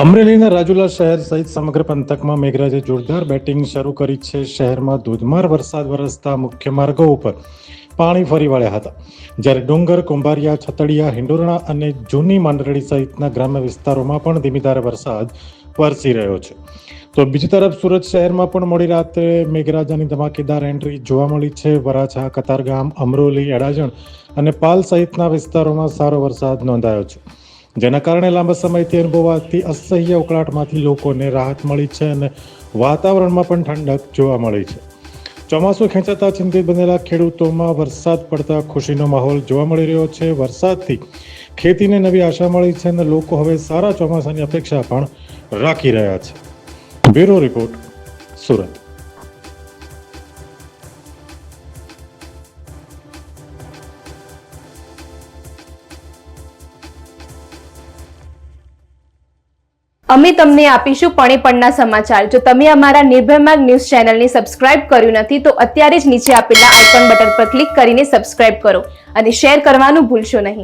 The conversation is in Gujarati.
અમરેલીના રાજુલા શહેર સહિત સમગ્ર પંથકમાં મેઘરાજે જોરદાર બેટિંગ શરૂ કરી છે. શહેરમાં ધોધમાર વરસાદ વરસતા મુખ્ય માર્ગો ઉપર પાણી ફરી વળ્યા હતા, જ્યારે ડુંગર, કુંભારિયા, છતડિયા, હિંડોરણા અને જૂની માંડરડી સહિતના ગ્રામ્ય વિસ્તારોમાં પણ ધીમી ધારે વરસાદ વરસી રહ્યો છે. તો બીજી તરફ સુરત શહેરમાં પણ મોડી રાત્રે મેઘરાજાની ધમાકેદાર એન્ટ્રી જોવા મળી છે. વરાછા, કતારગામ, અમરોલી, અડાજણ અને પાલ સહિતના વિસ્તારોમાં સારો વરસાદ નોંધાયો છે, જેના કારણે લાંબા સમયથી અનુભવાતી અસહ્ય ઉકળાટમાંથી લોકોને રાહત મળી છે અને વાતાવરણમાં પણ ઠંડક જોવા મળી છે. ચોમાસું ખેંચાતા ચિંતિત બનેલા ખેડૂતોમાં વરસાદ પડતા ખુશીનો માહોલ જોવા મળી રહ્યો છે. વરસાદથી ખેતીને નવી આશા મળી છે અને લોકો હવે સારા ચોમાસાની અપેક્ષા પણ રાખી રહ્યા છે. Bureau report, Surat. અમે તમને આપીશું પળેપળના સમાચાર. જો તમે અમારા નિર્ભય માર્ગ ન્યૂઝ ચેનલને સબસ્ક્રાઇબ કર્યું નથી તો અત્યારે જ નીચે આપેલા આઇકોન બટન પર ક્લિક કરીને સબસ્ક્રાઇબ કરો અને શેર કરવાનું ભૂલશો નહીં.